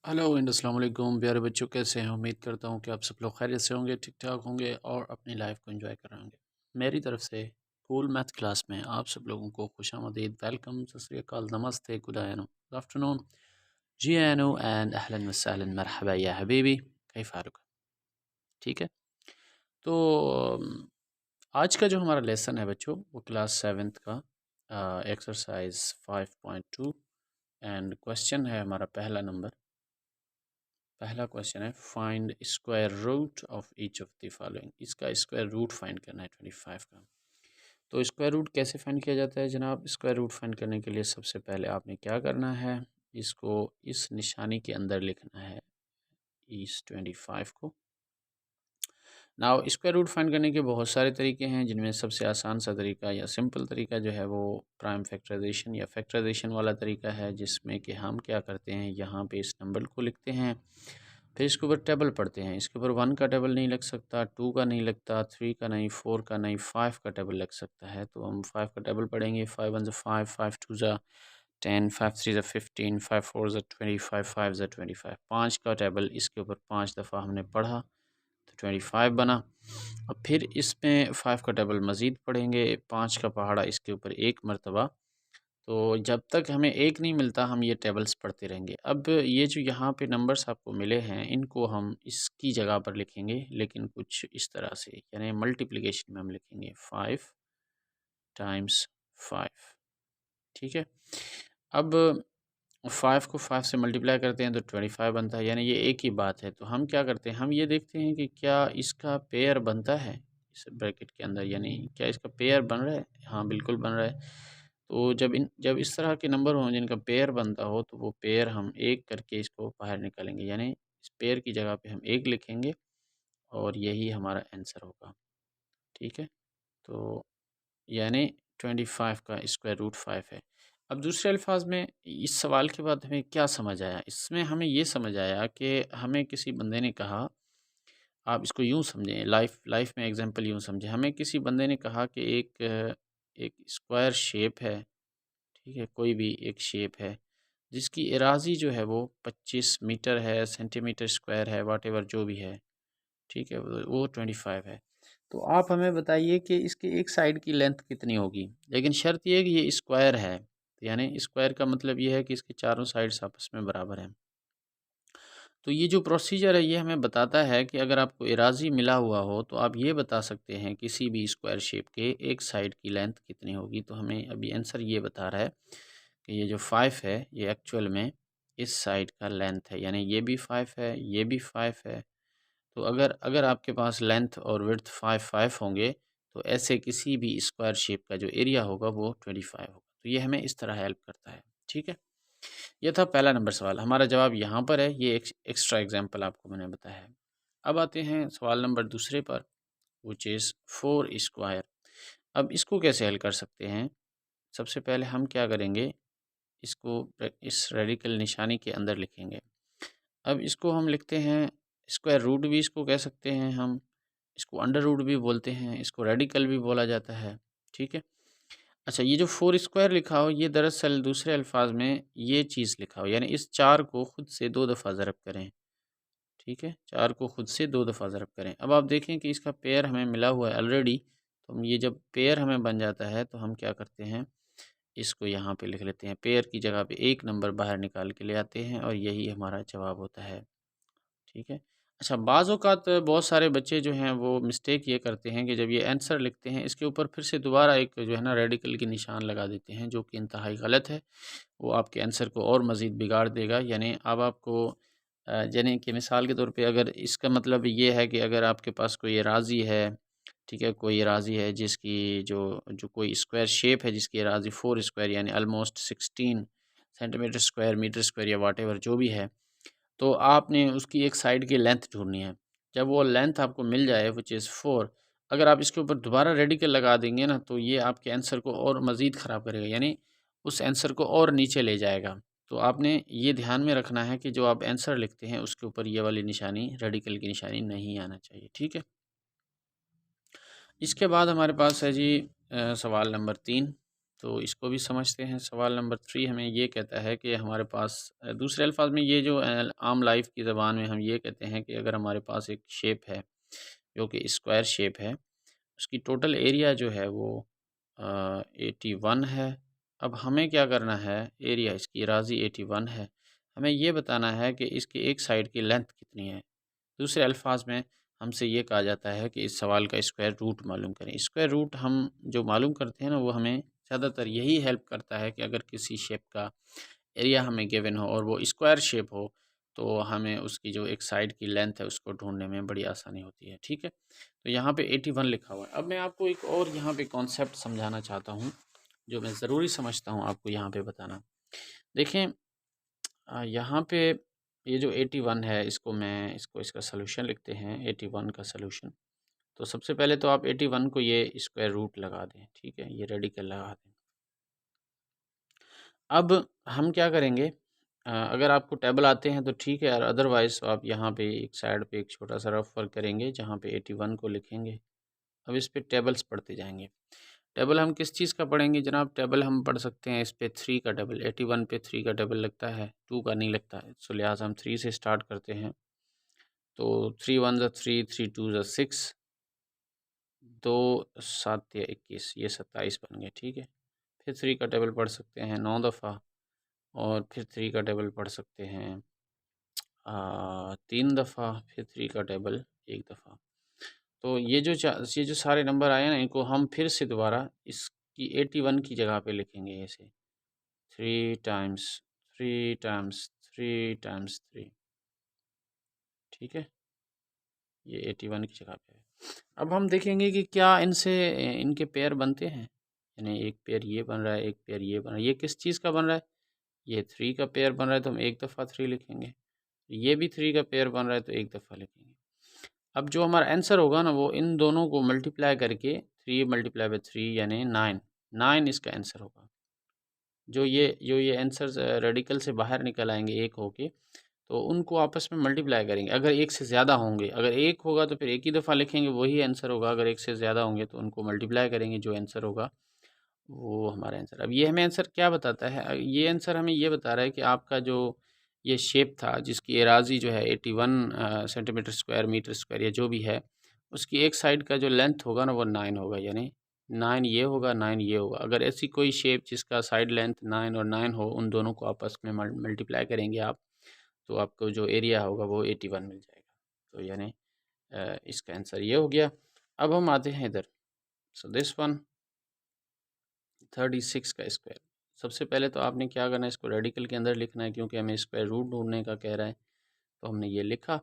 Hello and अस्सलाम वालेकुम प्यारे बच्चों, कैसे हैं? उम्मीद करता हूँ कि आप सब लोग खैरियत से होंगे, ठीक ठाक होंगे और अपनी लाइफ को एंजॉय कर रहे होंगे। मेरी तरफ से कूल मैथ क्लास में आप सब लोगों को खुशामदीद, वेलकम, सत श्री अकाल, नमस्ते, गुड आफ्टरनून, जी आनो एंड अहलन वसहलन, मरहबा या हबीबी, कैफ हालुक? ठीक है। तो आज का जो हमारा लेसन है बच्चों, वो क्लास सेवन्थ का एक्सरसाइज 5.2 एंड क्वेश्चन है हमारा पहला क्वेश्चन है, find square root of each of the following. इसका स्क्वायर रूट फाइंड करना है 25 का। तो स्क्वायर रूट कैसे फाइंड किया जाता है जनाब? स्क्वायर रूट फाइंड करने के लिए सबसे पहले आपने क्या करना है, इसको इस निशानी के अंदर लिखना है, इस 25 को। नाउ स्क्वायर रूट फाइंड करने के बहुत सारे तरीके हैं, जिनमें सबसे आसान सा तरीका या सिंपल तरीका जो है वो प्राइम फैक्टराइजेशन या फैक्टराइजेशन वाला तरीका है, जिसमें कि हम क्या करते हैं, यहाँ पे इस नंबर को लिखते हैं, फिर इसके ऊपर टेबल पढ़ते हैं। इसके ऊपर 1 का टेबल नहीं लग सकता, 2 का नहीं लगता, 3 का नहीं, 4 का नहीं, 5 का टेबल लग सकता है। तो हम 5 का टेबल पढ़ेंगे। 5 1 ज़ा 5, 5 2 ज़ा 10, 5 3 ज़ा 15, 5 4 ज़ा 20, 5 5 ज़ा 25। 5 का टेबल इसके ऊपर 5 दफ़ा हमने पढ़ा तो 25 बना। अब फिर इसमें 5 का टेबल मज़ीद पढ़ेंगे, 5 का पहाड़ा इसके ऊपर एक मरतबा। तो जब तक हमें एक नहीं मिलता हम ये टेबल्स पढ़ते रहेंगे। अब ये जो यहाँ पे नंबर्स आपको मिले हैं, इनको हम इसकी जगह पर लिखेंगे, लेकिन कुछ इस तरह से, यानी मल्टीप्लिकेशन में हम लिखेंगे 5 टाइम्स 5। ठीक है। अब 5 को 5 से मल्टीप्लाई करते हैं तो 25 बनता है, यानी ये एक ही बात है। तो हम क्या करते हैं, हम ये देखते हैं कि क्या इसका पेयर बनता है इस ब्रैकेट के अंदर, यानी क्या इसका पेयर बन रहा है? हाँ, बिल्कुल बन रहा है। तो जब इस तरह के नंबर हों जिनका पेयर बनता हो, तो वो पेयर हम एक करके इसको बाहर निकालेंगे, यानी इस पेयर की जगह पे हम एक लिखेंगे और यही हमारा आंसर होगा। ठीक है। तो यानी 25 का स्क्वायर रूट 5 है। अब दूसरे अल्फाज में इस सवाल के बाद हमें क्या समझ आया? इसमें हमें ये समझ आया कि हमें किसी बंदे ने कहा, आप इसको यूँ समझें, लाइफ लाइफ में एग्जांपल यूँ समझें, हमें किसी बंदे ने कहा कि एक स्क्वायर शेप है, ठीक है, कोई भी एक शेप है, जिसकी एराज़ी जो है वो 25 मीटर है, सेंटीमीटर स्क्वायर है, व्हाटएवर जो भी है, ठीक है, वो 25 है। तो आप हमें बताइए कि इसकी एक साइड की लेंथ कितनी होगी? लेकिन शर्त ये है कि ये स्क्वायर है, तो यानी स्क्वायर का मतलब ये है कि इसके चारों साइड्स आपस में बराबर हैं। तो ये जो प्रोसीजर है ये हमें बताता है कि अगर आपको एराज़ी मिला हुआ हो तो आप ये बता सकते हैं किसी भी स्क्वायर शेप के एक साइड की लेंथ कितनी होगी। तो हमें अभी आंसर ये बता रहा है कि ये जो 5 है ये एक्चुअल में इस साइड का लेंथ है, यानी ये भी 5 है, ये भी 5 है। तो अगर अगर आपके पास लेंथ और विड्थ 5 होंगे, तो ऐसे किसी भी स्क्वायर शेप का जो एरिया होगा वो 25 होगा। तो ये हमें इस तरह हेल्प करता है। ठीक है। ये था पहला नंबर सवाल, हमारा जवाब यहाँ पर है, ये एक एक्स्ट्रा एग्जाम्पल आपको मैंने बताया है। अब आते हैं सवाल नंबर दूसरे पर, विच इज़ 4 स्क्वायर। अब इसको कैसे हल कर सकते हैं? सबसे पहले हम क्या करेंगे, इसको इस रेडिकल निशानी के अंदर लिखेंगे। अब इसको हम लिखते हैं, स्क्वायर रूट भी इसको कह सकते हैं हम, इसको अंडर रूट भी बोलते हैं, इसको रेडिकल भी बोला जाता है। ठीक है। अच्छा, ये जो 4 स्क्वायर लिखा हो, ये दरअसल दूसरे अल्फाज में ये चीज़ लिखा हो, यानी इस 4 को खुद से 2 दफ़ा ज़रब करें। ठीक है, 4 को खुद से 2 दफ़ा ज़रब करें। अब आप देखें कि इसका पेयर हमें मिला हुआ है ऑलरेडी, तो हम ये जब पेयर हमें बन जाता है तो हम क्या करते हैं, इसको यहाँ पे लिख लेते हैं, पेयर की जगह पे एक नंबर बाहर निकाल के ले आते हैं और यही हमारा जवाब होता है। ठीक है। अच्छा, बाज़ औक़ात बहुत सारे बच्चे जो हैं वो मिस्टेक ये करते हैं कि जब ये आंसर लिखते हैं, इसके ऊपर फिर से दोबारा एक जो है ना रेडिकल की निशान लगा देते हैं, जो कि इंतहाई गलत है। वो आपके आंसर को और मज़ीद बिगाड़ देगा। यानी अब आपको यानी कि मिसाल के तौर पे अगर इसका मतलब ये है कि अगर आपके पास कोई एराज़ी है, ठीक है, कोई एराज़ी है जिसकी जो जो कोई स्क्वायर शेप है, जिसकी एराज़ी 4 स्क्वायर यानी almost 16 centimetre square, metre square या व्हाटएवर जो भी है, तो आपने उसकी एक साइड की लेंथ ढूँढनी है। जब वो लेंथ आपको मिल जाए व्हिच इज़ 4, अगर आप इसके ऊपर दोबारा रेडिकल लगा देंगे ना, तो ये आपके आंसर को और मज़ीद ख़राब करेगा, यानी उस आंसर को और नीचे ले जाएगा। तो आपने ये ध्यान में रखना है कि जो आप आंसर लिखते हैं उसके ऊपर ये वाली निशानी, रेडिकल की निशानी नहीं आना चाहिए। ठीक है? इसके बाद हमारे पास है जी सवाल नंबर 3। तो इसको भी समझते हैं। सवाल नंबर 3 हमें ये कहता है कि हमारे पास दूसरे अल्फाज में ये जो आम लाइफ की ज़बान में हम ये कहते हैं कि अगर हमारे पास एक शेप है जो कि स्क्वायर शेप है, उसकी टोटल एरिया जो है वो 81 है। अब हमें क्या करना है, एरिया इसकी एराज़ी 81 है, हमें ये बताना है कि इसकी एक साइड की लेंथ कितनी है। दूसरे अल्फाज में हमसे ये कहा जाता है कि इस सवाल का स्क्वायर रूट मालूम करें। स्क्वायर रूट हम जो मालूम करते हैं ना, वो हमें ज़्यादातर यही हेल्प करता है कि अगर किसी शेप का एरिया हमें गिवन हो और वो स्क्वायर शेप हो, तो हमें उसकी जो एक साइड की लेंथ है उसको ढूंढने में बड़ी आसानी होती है। ठीक है, तो यहाँ पे 81 लिखा हुआ है। अब मैं आपको एक और यहाँ पे कॉन्सेप्ट समझाना चाहता हूँ जो मैं ज़रूरी समझता हूँ आपको यहाँ पे बताना। देखें, यहाँ पे ये जो 81 है, इसको इसका सलूशन लिखते हैं। 81 का सलूशन, तो सबसे पहले तो आप 81 को ये स्क्वायर रूट लगा दें। ठीक है, ये रेडिकल लगा दें। अब हम क्या करेंगे, अगर आपको टेबल आते हैं तो ठीक है, और अदरवाइज़ आप यहाँ पे एक साइड पे एक छोटा सा रफ वर्क करेंगे जहाँ पे 81 को लिखेंगे। अब इस पे टेबल्स पढ़ते जाएंगे। टेबल हम किस चीज़ का पढ़ेंगे जनाब? टेबल हम पढ़ सकते हैं इस पे 3 का टेबल। 81 पे 3 का टेबल लगता है, 2 का नहीं लगता है। सो लिहाजा हम 3 से स्टार्ट करते हैं। तो 3 1 ज़ा 3, 3 2 ज़ा 6, 2 7 या 21, ये 27 बन गए। ठीक है, फिर 3 का टेबल पढ़ सकते हैं 9 दफ़ा, और फिर 3 का टेबल पढ़ सकते हैं 3 दफ़ा, फिर 3 का टेबल 1 दफ़ा। तो ये जो सारे नंबर आए ना, इनको हम फिर से दोबारा इसकी 81 की जगह पे लिखेंगे ऐसे, 3 टाइम्स 3 टाइम्स 3 टाइम्स 3। ठीक है, ये 81 की जगह पे है। अब हम देखेंगे कि क्या इनसे इनके पेयर बनते हैं, यानी एक पेयर ये बन रहा है, एक पेयर ये बन रहा है। ये किस चीज़ का बन रहा है? ये 3 का पेयर बन रहा है, तो हम एक दफ़ा 3 लिखेंगे। ये भी 3 का पेयर बन रहा है, तो एक दफ़ा लिखेंगे। अब जो हमारा आंसर होगा ना, वो इन दोनों को मल्टीप्लाई करके 3 मल्टीप्लाई बाई 3 यानी 9 इसका आंसर होगा। जो ये आंसर्स रेडिकल से बाहर निकल आएंगे एक होके, तो उनको आपस में मल्टीप्लाई करेंगे। अगर एक से ज़्यादा होंगे, अगर एक होगा तो फिर एक ही दफ़ा लिखेंगे, वही आंसर होगा। अगर एक से ज़्यादा होंगे तो उनको मल्टीप्लाई करेंगे, जो आंसर होगा वो हमारा आंसर। अब ये हमें आंसर क्या बताता है? ये आंसर हमें ये बता रहा है कि आपका जो ये शेप था, जिसकी एराज़ी जो है 81 सेंटीमीटर स्क्वायर, मीटर स्क्वायर या जो भी है, उसकी एक साइड का जो लेंथ होगा ना, वो 9 होगा। यानी 9 ये होगा, 9 ये होगा। अगर ऐसी कोई शेप जिसका साइड लेंथ 9 और 9 हो, उन दोनों को आपस में मल्टीप्लाई करेंगे आप, तो आपको जो एरिया होगा वो 81 मिल जाएगा। तो यानी इसका आंसर ये हो गया। अब हम आते हैं इधर। सो दिस वन 36 का स्क्वायर। सबसे पहले तो आपने क्या करना है, इसको रेडिकल के अंदर लिखना है, क्योंकि हमें स्क्वायर रूट ढूंढने का कह रहा है। तो हमने ये लिखा,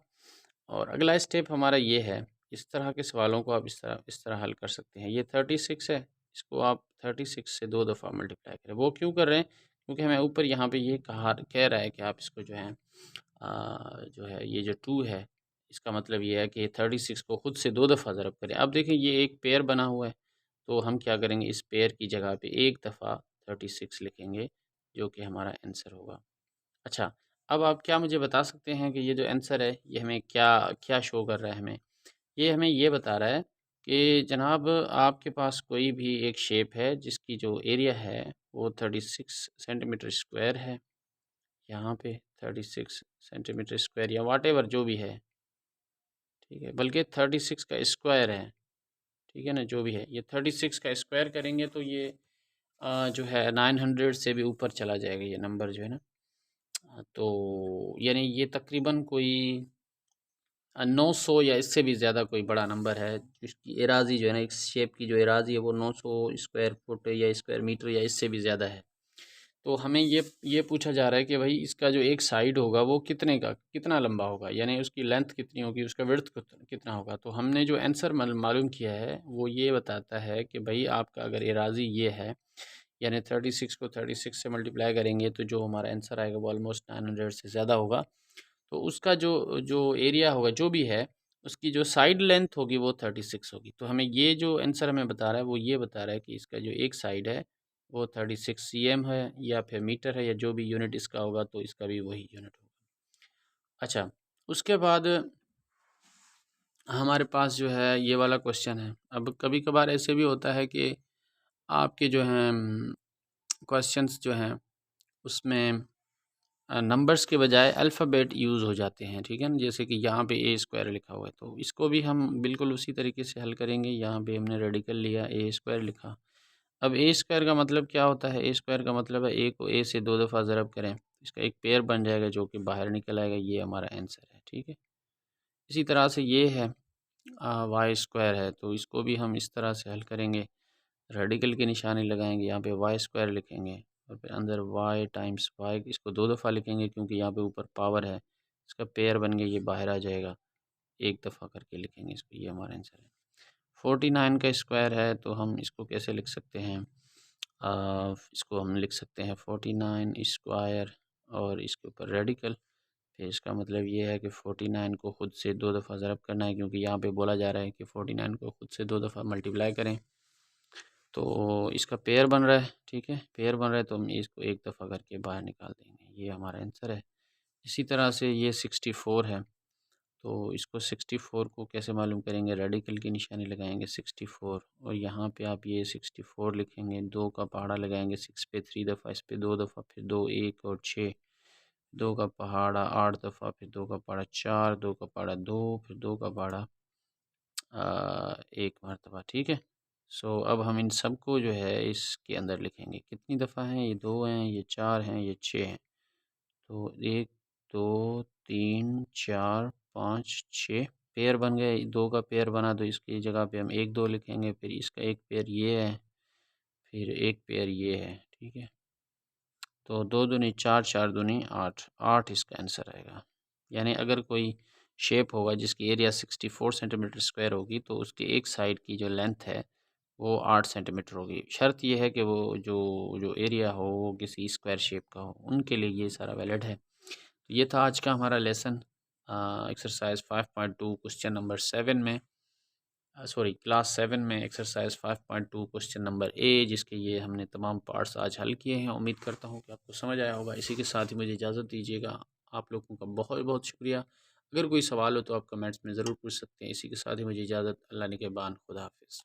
और अगला स्टेप हमारा ये है। इस तरह के सवालों को आप इस तरह हल कर सकते हैं। ये 36 है, इसको आप 36 से 2 दफ़ा मल्टीप्लाई करें। वो क्यों कर रहे हैं? क्योंकि हमें ऊपर यहाँ पे ये कह रहा है कि आप इसको जो है ये जो 2 है, इसका मतलब ये है कि 36 को खुद से 2 दफ़ा ज़रब करें। अब देखें, ये एक पेयर बना हुआ है, तो हम क्या करेंगे, इस पेयर की जगह पे एक दफ़ा 36 लिखेंगे, जो कि हमारा आंसर होगा। अच्छा, अब आप क्या मुझे बता सकते हैं कि ये जो आंसर है, ये हमें क्या क्या शो कर रहा है हमें? ये हमें ये बता रहा है कि जनाब, आपके पास कोई भी एक शेप है जिसकी जो एरिया है वो 36 सेंटीमीटर स्क्वायर है। यहाँ पे 36 सेंटीमीटर स्क्वायर या व्हाटएवर जो भी है, ठीक है, बल्कि 36 का स्क्वायर है। ठीक है ना, जो भी है, ये 36 का स्क्वायर करेंगे तो ये जो है 900 से भी ऊपर चला जाएगा ये नंबर जो है ना। तो यानी ये तकरीबन कोई 900 या इससे भी ज़्यादा कोई बड़ा नंबर है, जिसकी एराज़ी जो है ना, एक शेप की जो एराज़ी है वो 900 स्क्वायर फुट या स्क्वायर मीटर या इससे भी ज़्यादा है। तो हमें ये पूछा जा रहा है कि भाई इसका जो एक साइड होगा वो कितना लंबा होगा, यानी उसकी लेंथ कितनी होगी, उसका विड्थ कितना होगा। तो हमने जो आंसर मालूम किया है वो ये बताता है कि भाई आपका अगर एराज़ी ये है, यानी 36 को 36 से मल्टीप्लाई करेंगे तो जो हमारा आंसर आएगा वो ऑलमोस्ट 900 से ज़्यादा होगा। तो उसका जो जो एरिया होगा जो भी है, उसकी जो साइड लेंथ होगी वो 36 होगी। तो हमें ये जो आंसर हमें बता रहा है वो ये बता रहा है कि इसका जो एक साइड है वो 36 cm है, या फिर मीटर है, या जो भी यूनिट इसका होगा, तो इसका भी वही यूनिट होगा। अच्छा, उसके बाद हमारे पास जो है ये वाला क्वेश्चन है। अब कभी कभार ऐसे भी होता है कि आपके जो हैं क्वेश्चंस जो हैं उसमें नंबर्स के बजाय अल्फ़ाबेट यूज़ हो जाते हैं, ठीक है ना। जैसे कि यहाँ पे ए स्क्वायर लिखा हुआ है, तो इसको भी हम बिल्कुल उसी तरीके से हल करेंगे। यहाँ पे हमने रेडिकल लिया, ए स्क्वायर लिखा। अब ए स्क्वायर का मतलब क्या होता है? ए स्क्वायर का मतलब है ए को ए से 2 दफ़ा ज़रब करें, इसका एक पेयर बन जाएगा जो कि बाहर निकल आएगा, ये हमारा आंसर है, ठीक है। इसी तरह से ये है वाई स्क्वायर है, तो इसको भी हम इस तरह से हल करेंगे। रेडिकल की निशानी लगाएंगे, यहाँ पे वाई स्क्वायर लिखेंगे और फिर अंदर वाई टाइम्स वाई, इसको 2 दफ़ा लिखेंगे क्योंकि यहाँ पे ऊपर पावर है, इसका पेयर बन गया, ये बाहर आ जाएगा, एक दफ़ा करके लिखेंगे इसको, ये हमारा आंसर है। 49 का स्क्वायर है, तो हम इसको कैसे लिख सकते हैं? इसको हम लिख सकते हैं 49 स्क्वायर और इसके ऊपर रेडिकल। फिर इसका मतलब ये है कि 49 को ख़ुद से 2 दफ़ा ज़रब करना है, क्योंकि यहाँ पे बोला जा रहा है कि 49 को ख़ुद से 2 दफ़ा मल्टीप्लाई करें, तो इसका पेयर बन रहा है, ठीक है। पेयर बन रहा है तो हम इसको एक दफ़ा करके बाहर निकाल देंगे, ये हमारा आंसर है। इसी तरह से ये 64 है, तो इसको 64 को कैसे मालूम करेंगे? रेडिकल की निशानी लगाएंगे 64 और यहाँ पे आप ये 64 लिखेंगे, 2 का पहाड़ा लगाएंगे 6 पे 3 दफ़ा, इस पे 2 दफ़ा, फिर 2 1 और 6, 2 का पहाड़ा 8 दफ़ा, फिर 2 का पहाड़ा 4, 2 का पहाड़ा 2, फिर 2 का पहाड़ा 1 मरतबा, ठीक है। सो अब हम इन सब को जो है इसके अंदर लिखेंगे, कितनी दफ़ा हैं? ये 2 हैं, ये 4 हैं, ये 6 हैं। तो 1 2 3 4 5 6 पेयर बन गए, 2 का पेयर बना तो इसकी जगह पे हम 1 2 लिखेंगे, फिर इसका एक पेयर ये है, फिर एक पेयर ये है, ठीक है। तो 2 दूनी 4, 4 दूनी 8, 8 इसका आंसर आएगा। यानी अगर कोई शेप होगा जिसकी एरिया 64 सेंटीमीटर स्क्वायर होगी, तो उसके एक साइड की जो लेंथ है वो 8 सेंटीमीटर होगी। शर्त ये है कि वो जो जो एरिया हो वो किसी स्क्वायर शेप का हो, उनके लिए ये सारा वैलिड है। तो ये था आज का हमारा लेसन एक्सरसाइज 5.2 क्वेश्चन नंबर 7 में, सॉरी क्लास 7 में एक्सरसाइज 5.2 क्वेश्चन नंबर ए, जिसके ये हमने तमाम पार्ट्स आज हल किए हैं। उम्मीद करता हूँ कि आपको समझ आया होगा। इसी के साथ ही मुझे इजाज़त दीजिएगा। आप लोगों का बहुत बहुत शुक्रिया। अगर कोई सवाल हो तो आप कमेंट्स में ज़रूर पूछ सकते हैं। इसी के साथ ही मुझे इजाज़त। अल्लाह निगहबान। खुदा हाफिज़।